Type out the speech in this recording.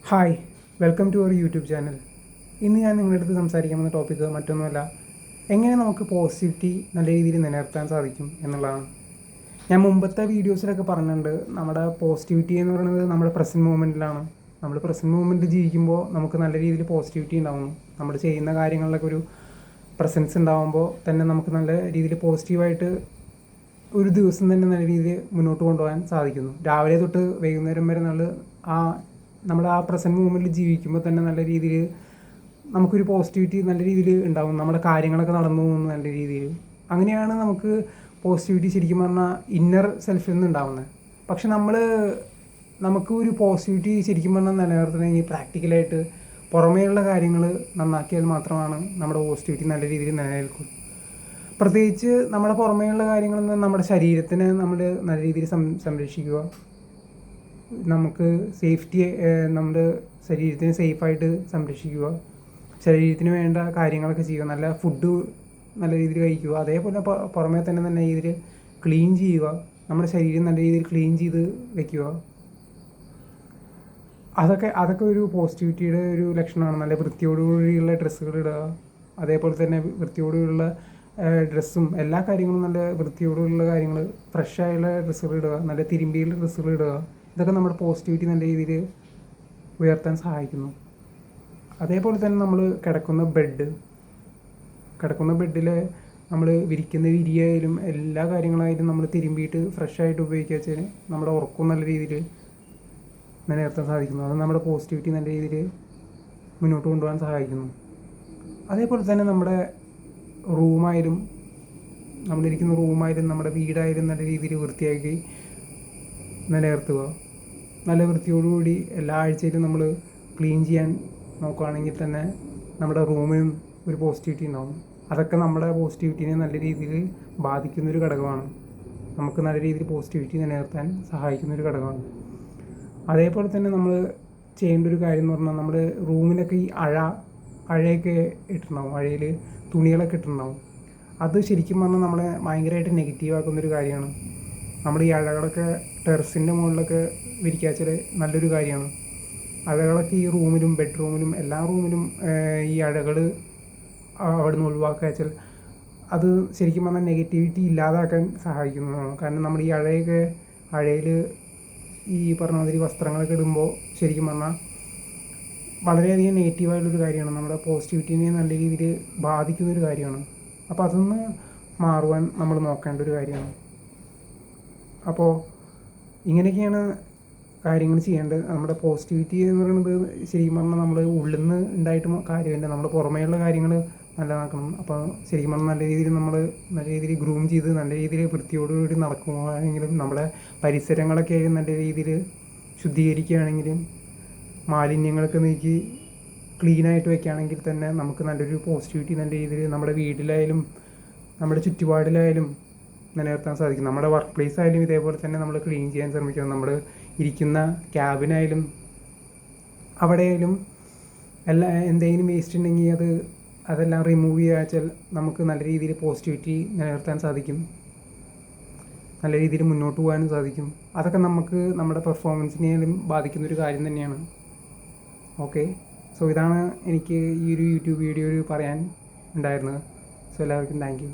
Hi, welcome to our YouTube channel. ഇന്ന് ഞാൻ നിങ്ങളുടെ അടുത്ത് സംസാരിക്കാൻ പോകുന്ന ടോപ്പിക്ക് മറ്റൊന്നുമല്ല, എങ്ങനെ നമുക്ക് പോസിറ്റിവിറ്റി നല്ല രീതിയിൽ നിലനിർത്താൻ സാധിക്കും എന്നുള്ളതാണ്. ഞാൻ മുമ്പത്തെ വീഡിയോസിലൊക്കെ പറഞ്ഞിട്ടുണ്ട്, നമ്മുടെ പോസിറ്റിവിറ്റി എന്ന് പറയുന്നത് നമ്മുടെ പ്രസൻറ്റ് മൂമെൻറ്റിലാണ്. നമ്മൾ പ്രസൻറ്റ് മൂമെൻറ്റിൽ ജീവിക്കുമ്പോൾ നമുക്ക് നല്ല രീതിയിൽ പോസിറ്റിവിറ്റി ഉണ്ടാകുന്നു. നമ്മൾ ചെയ്യുന്ന കാര്യങ്ങളിലൊക്കെ ഒരു പ്രസൻസ് ഉണ്ടാകുമ്പോൾ തന്നെ നമുക്ക് നല്ല രീതിയിൽ പോസിറ്റീവായിട്ട് ഒരു ദിവസം തന്നെ നല്ല രീതിയിൽ മുന്നോട്ട് കൊണ്ടുപോകാൻ സാധിക്കുന്നു. രാവിലെ തൊട്ട് വൈകുന്നേരം വരെ നമ്മുടെ ആ പ്രസൻറ്റ് മൂമെൻറ്റിൽ ജീവിക്കുമ്പോൾ തന്നെ നല്ല രീതിയിൽ നമുക്കൊരു പോസിറ്റിവിറ്റി നല്ല രീതിയിൽ ഉണ്ടാകും. നമ്മുടെ കാര്യങ്ങളൊക്കെ നടന്നു പോകുന്നു നല്ല രീതിയിൽ. അങ്ങനെയാണ് നമുക്ക് പോസിറ്റിവിറ്റി ശരിക്കും പറഞ്ഞാൽ ഇന്നർ സെൽഫിൽ നിന്ന് ഉണ്ടാകുന്നത്. പക്ഷെ നമുക്ക് ഒരു പോസിറ്റിവിറ്റി ശരിക്കും പറഞ്ഞാൽ നിലനിർത്തണമെങ്കിൽ പ്രാക്ടിക്കലായിട്ട് പുറമേയുള്ള കാര്യങ്ങൾ നന്നാക്കിയാൽ മാത്രമാണ് നമ്മുടെ പോസിറ്റിവിറ്റി നല്ല രീതിയിൽ നിലനിൽക്കും. പ്രത്യേകിച്ച് നമ്മുടെ പുറമേയുള്ള കാര്യങ്ങളിൽ നിന്ന് നമ്മുടെ ശരീരത്തിനെ നമ്മൾ നല്ല രീതിയിൽ സംരക്ഷിക്കുക. നമുക്ക് നമ്മുടെ ശരീരത്തിനെ സേഫായിട്ട് സംരക്ഷിക്കുക. ശരീരത്തിന് വേണ്ട കാര്യങ്ങളൊക്കെ ചെയ്യുക. നല്ല ഫുഡ് നല്ല രീതിയിൽ കഴിക്കുക. അതേപോലെ പുറമേ തന്നെ നല്ല രീതിയിൽ ക്ലീൻ ചെയ്യുക. നമ്മുടെ ശരീരം നല്ല രീതിയിൽ ക്ലീൻ ചെയ്ത് വയ്ക്കുക. അതൊക്കെ ഒരു പോസിറ്റിവിറ്റിയുടെ ഒരു ലക്ഷണമാണ്. നല്ല വൃത്തിയോടുകൂടിയുള്ള ഡ്രസ്സുകൾ ഇടുക. അതേപോലെ തന്നെ വൃത്തിയോടുകൂടിയുള്ള ഡ്രസ്സും എല്ലാ കാര്യങ്ങളും നല്ല വൃത്തിയോടുള്ള കാര്യങ്ങൾ, ഫ്രഷായുള്ള ഡ്രസ്സുകൾ ഇടുക. നല്ല തിരുമ്പിയുള്ള ഡ്രസ്സുകൾ ഇടുക. ഇതൊക്കെ നമ്മുടെ പോസിറ്റിവിറ്റി നല്ല രീതിയിൽ ഉയർത്താൻ സഹായിക്കുന്നു. അതേപോലെ തന്നെ നമ്മൾ കിടക്കുന്ന ബെഡിൽ നമ്മൾ വിരിക്കുന്ന വിരിയായാലും എല്ലാ കാര്യങ്ങളായാലും നമ്മൾ തിരുമ്പിയിട്ട് ഫ്രഷായിട്ട് ഉപയോഗിക്കുക വെച്ചാൽ നമ്മുടെ ഉറക്കം നല്ല രീതിയിൽ നിലനിർത്താൻ സാധിക്കുന്നു. അത് നമ്മുടെ പോസിറ്റിവിറ്റി നല്ല രീതിയിൽ മുന്നോട്ട് കൊണ്ടുപോകാൻ സഹായിക്കുന്നു. അതേപോലെ തന്നെ നമ്മുടെ നമ്മളിരിക്കുന്ന റൂമായാലും നമ്മുടെ വീടായാലും നല്ല രീതിയിൽ വൃത്തിയാക്കി നിലനിർത്തുക. നല്ല വൃത്തിയോടുകൂടി എല്ലാ ആഴ്ചയിലും നമ്മൾ ക്ലീൻ ചെയ്യാൻ നോക്കുകയാണെങ്കിൽ തന്നെ നമ്മുടെ റൂമിനും ഒരു പോസിറ്റിവിറ്റി ഉണ്ടാകും. അതൊക്കെ നമ്മുടെ പോസിറ്റിവിറ്റിനെ നല്ല രീതിയിൽ ബാധിക്കുന്നൊരു ഘടകമാണ്. നമുക്ക് നല്ല രീതിയിൽ പോസിറ്റിവിറ്റി നിലനിർത്താൻ സഹായിക്കുന്നൊരു ഘടകമാണ്. അതേപോലെ തന്നെ നമ്മൾ ചെയ്യേണ്ട ഒരു കാര്യം എന്ന് പറഞ്ഞാൽ, നമ്മൾ റൂമിലൊക്കെ ഈ അഴയൊക്കെ ഇട്ടിട്ടുണ്ടാവും. അഴയിൽ തുണികളൊക്കെ ഇട്ടിട്ടുണ്ടാവും. അത് ശരിക്കും പറഞ്ഞാൽ നമ്മളെ ഭയങ്കരമായിട്ട് നെഗറ്റീവാക്കുന്നൊരു കാര്യമാണ്. നമ്മൾ ഈ അഴകളൊക്കെ ടെറസിൻ്റെ മുകളിലൊക്കെ വിരിക്കാച്ചാൽ നല്ലൊരു കാര്യമാണ്. അഴകളൊക്കെ ഈ റൂമിലും ബെഡ്റൂമിലും എല്ലാ റൂമിലും ഈ അഴകൾ അവിടെ നിന്ന് ഒഴിവാക്കുക വെച്ചാൽ അത് ശരിക്കും പറഞ്ഞാൽ നെഗറ്റിവിറ്റി ഇല്ലാതാക്കാൻ സഹായിക്കുന്നതാണ്. കാരണം നമ്മൾ ഈ അഴയിൽ ഈ പറഞ്ഞ മാതിരി വസ്ത്രങ്ങളൊക്കെ ഇടുമ്പോൾ ശരിക്കും പറഞ്ഞാൽ വളരെയധികം നെഗറ്റീവായിട്ടുള്ളൊരു കാര്യമാണ്. നമ്മുടെ പോസിറ്റിവിറ്റിനെ നല്ല രീതിയിൽ ബാധിക്കുന്നൊരു കാര്യമാണ്. അപ്പോൾ അതൊന്ന് മാറുവാൻ നമ്മൾ നോക്കേണ്ട ഒരു കാര്യമാണ്. അപ്പോൾ ഇങ്ങനെയൊക്കെയാണ് കാര്യങ്ങൾ ചെയ്യേണ്ടത്. നമ്മുടെ പോസിറ്റിവിറ്റി എന്ന് പറയുന്നത് ശരിക്കും പറഞ്ഞാൽ നമ്മൾ ഉള്ളിൽ നിന്ന് ഉണ്ടായിട്ടും കാര്യമില്ല, നമ്മുടെ പുറമേയുള്ള കാര്യങ്ങൾ നല്ലതാക്കണം. അപ്പോൾ ശരിക്കും പറഞ്ഞാൽ നല്ല രീതിയിൽ ഗ്രൂം ചെയ്ത് നല്ല രീതിയിൽ വൃത്തിയോടുകൂടി നടക്കുകയാണെങ്കിലും, നമ്മുടെ പരിസരങ്ങളൊക്കെ നല്ല രീതിയിൽ ശുദ്ധീകരിക്കുകയാണെങ്കിലും, മാലിന്യങ്ങളൊക്കെ നീക്കി ക്ലീനായിട്ട് വയ്ക്കുകയാണെങ്കിൽ തന്നെ നമുക്ക് നല്ലൊരു പോസിറ്റിവിറ്റി നല്ല രീതിയിൽ നമ്മുടെ വീട്ടിലായാലും നമ്മുടെ ചുറ്റുപാടിലായാലും നിലനിർത്താൻ സാധിക്കും. നമ്മുടെ വർക്ക് പ്ലേസ് ആയാലും ഇതേപോലെ തന്നെ നമ്മൾ ക്ലീൻ ചെയ്യാൻ ശ്രമിക്കണം. നമ്മൾ ഇരിക്കുന്ന ക്യാബിനായാലും അവിടെയായാലും എന്തെങ്കിലും വേസ്റ്റ് ഉണ്ടെങ്കിൽ അതെല്ലാം റിമൂവ് ചെയ്യുക വെച്ചാൽ നമുക്ക് നല്ല രീതിയിൽ പോസിറ്റിവിറ്റി നിലനിർത്താൻ സാധിക്കും. നല്ല രീതിയിൽ മുന്നോട്ട് പോകാനും സാധിക്കും. അതൊക്കെ നമുക്ക് നമ്മുടെ പെർഫോമൻസിനെയും ബാധിക്കുന്നൊരു കാര്യം തന്നെയാണ്. ഓക്കെ, സോ ഇതാണ് എനിക്ക് ഈ ഒരു യൂട്യൂബ് വീഡിയോയിൽ പറയാൻ ഉണ്ടായിരുന്നത്. സോ എല്ലാവർക്കും താങ്ക് യു.